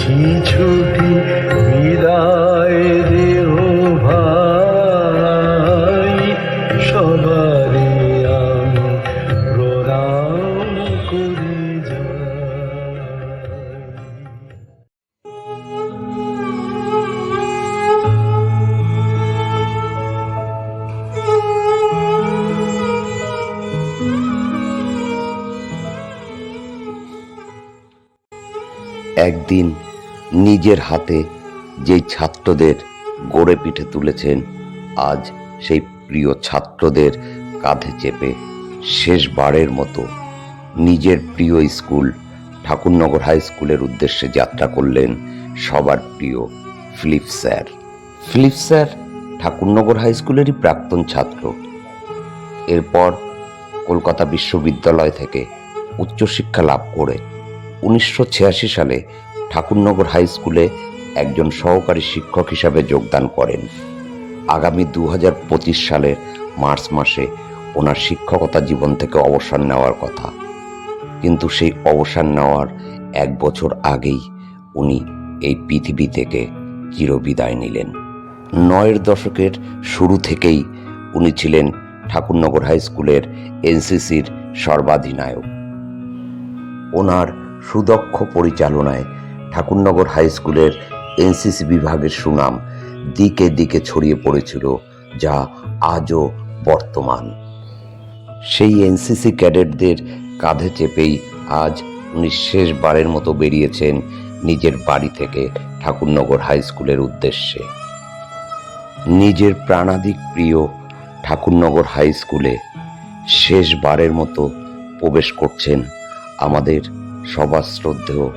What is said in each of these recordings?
নিচ্ছি ছুটি, বিদায় দেহ ভাই, সবারই আমি প্রণাম করি যাই। একদিন নিজের হাতে যেই ছাত্রদের গড়ে পিঠে তুলেছেন, আজ সেই প্রিয় ছাত্রদের কাঁধে চেপে শেষবারের মতো নিজের প্রিয় স্কুল ঠাকুরনগর হাই স্কুলের উদ্দেশ্যে যাত্রা করলেন সবার প্রিয় Philip sir. Philip sir Thakurnagar high স্কুলেরই প্রাক্তন ছাত্র। এরপর কলকাতা বিশ্ববিদ্যালয় থেকে উচ্চশিক্ষা লাভ করে 1986 সালে ঠাকুরনগর হাই স্কুলে একজন সহকারী শিক্ষক হিসাবে যোগদান করেন। আগামী 2025 সালের মার্চ মাসে ওনার শিক্ষকতা জীবন থেকে অবসর নেওয়ার কথা, কিন্তু সেই অবসর নেওয়ার 1 বছর আগেই উনি এই পৃথিবী থেকে চিরবিদায় নিলেন। 90-এর দশকের শুরু থেকেই উনি ছিলেন ঠাকুরনগর হাই স্কুলের এনসিসির সর্বাধিনায়ক। ওনার সুদক্ষ পরিচালনায় ঠাকুরনগর হাই স্কুলের এনসিসি বিভাগের সুনাম দিকে দিকে ছড়িয়ে পড়েছিল, যা আজও বর্তমান। সেই এনসিসি ক্যাডেটদের কাঁধে চেপেই আজ উনি শেষবারের মতো বেরিয়েছেন নিজের বাড়ি থেকে ঠাকুরনগর হাই স্কুলের উদ্দেশ্যে। নিজের প্রাণাধিক প্রিয় ঠাকুরনগর হাই স্কুলে শেষবারের মতো প্রবেশ করছেন আমাদের সবার শ্রদ্ধেয়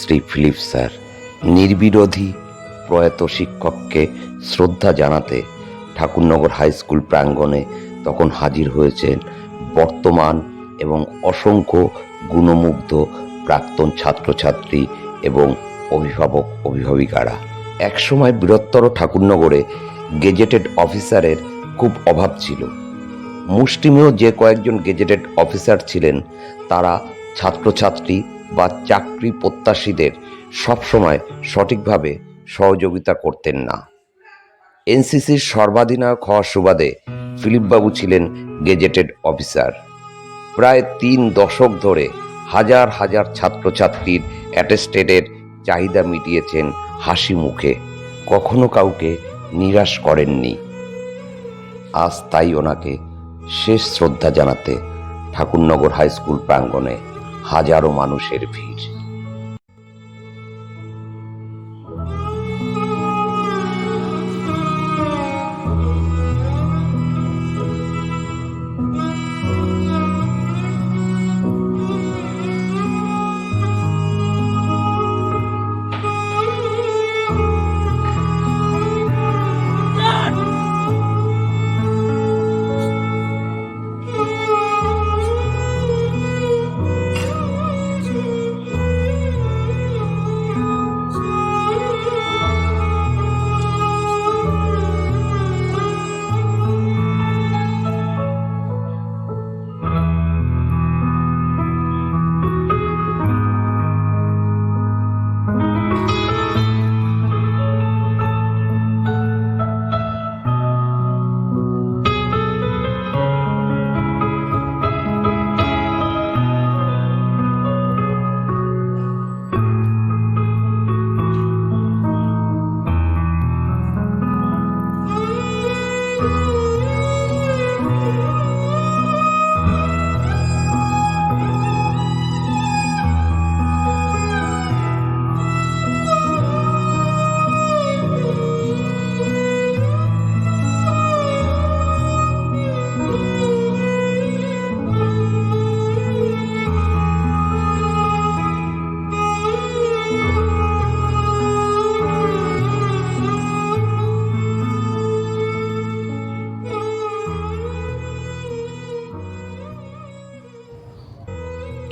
শ্রী ফিলিপ স্যার। নির্বিরোধী প্রয়াত শিক্ষককে শ্রদ্ধা জানাতে ঠাকুরনগর হাই স্কুল প্রাঙ্গণে তখন হাজির হয়েছেন বর্তমান এবং অসংখ্য গুণমুগ্ধ প্রাক্তন ছাত্রছাত্রী এবং অভিভাবক অভিভাবিকারা। একসময় বৃহত্তর ঠাকুরনগরে গেজেটেড অফিসারের খুব অভাব ছিল। মুষ্টিমেয় যে কয়েকজন গেজেটেড অফিসার ছিলেন, তারা ছাত্রছাত্রী বা চাকরি প্রত্যাশীদের সবসময় সঠিকভাবে সহযোগিতা করতেন না। এনসিসির সর্বাধিনায়ক হওয়ার সুবাদে ফিলিপবাবু ছিলেন গেজেটেড অফিসার। প্রায় 3 দশক ধরে হাজার হাজার ছাত্রছাত্রীর অ্যাটেস্টেডের চাহিদা মিটিয়েছেন হাসি মুখে, কখনো কাউকে নিরাশ করেননি। আজ তাই ওনাকে শেষ শ্রদ্ধা জানাতে ঠাকুরনগর হাই স্কুল প্রাঙ্গণে হাজারো মানুষের ভিড়।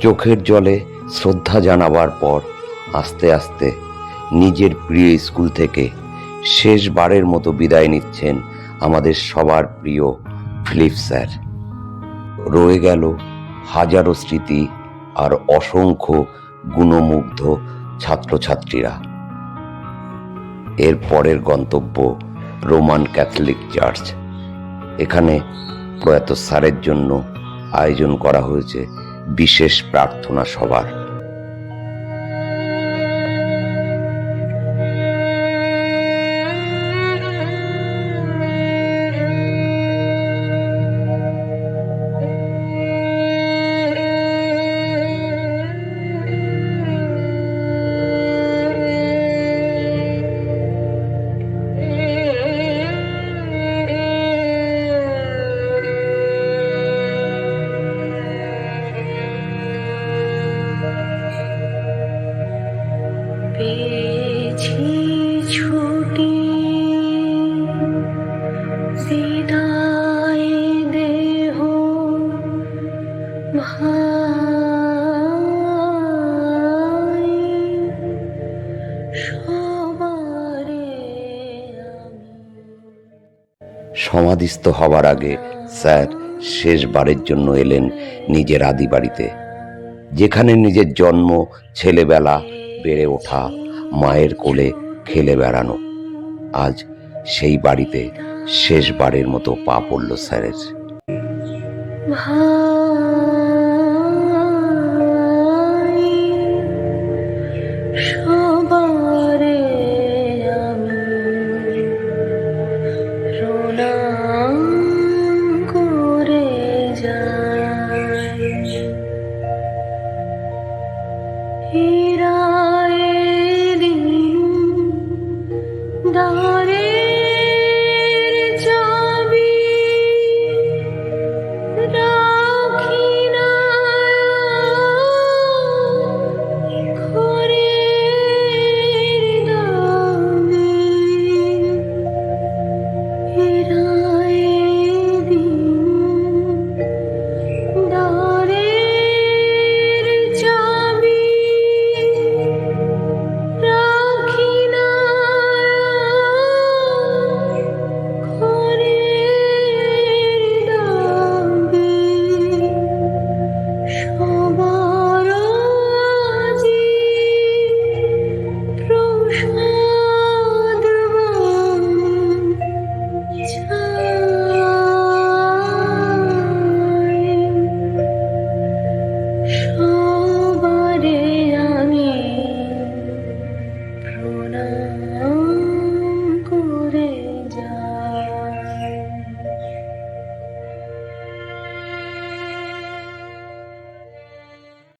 চোখের জলে শ্রদ্ধা জানাবার পর আস্তে আস্তে নিজের প্রিয় স্কুল থেকে শেষবারের মতো বিদায় নিচ্ছেন আমাদের সবার প্রিয় ফিলিপ স্যার। রয়ে গেল হাজারো স্মৃতি আর অসংখ্য গুণমুগ্ধ ছাত্রছাত্রীরা। এর পরের গন্তব্য রোমান ক্যাথলিক চার্চ। এখানে প্রয়াত স্যারের জন্য আয়োজন করা হয়েছে বিশেষ প্রার্থনা সভার। পেয়েছি ছুটি বিদায় দেহ ভাই সবারে সমাধিস্থ হবার আগে স্যার শেষবারের জন্য এলেন নিজের আদি বাড়িতে, যেখানে নিজের জন্ম, ছেলেবেলা, বেড়ে ওঠা, মায়ের কোলে খেলে বেড়ানো। আজ সেই বাড়িতে শেষবারের মতো পা পড়ল স্যারের। ভাই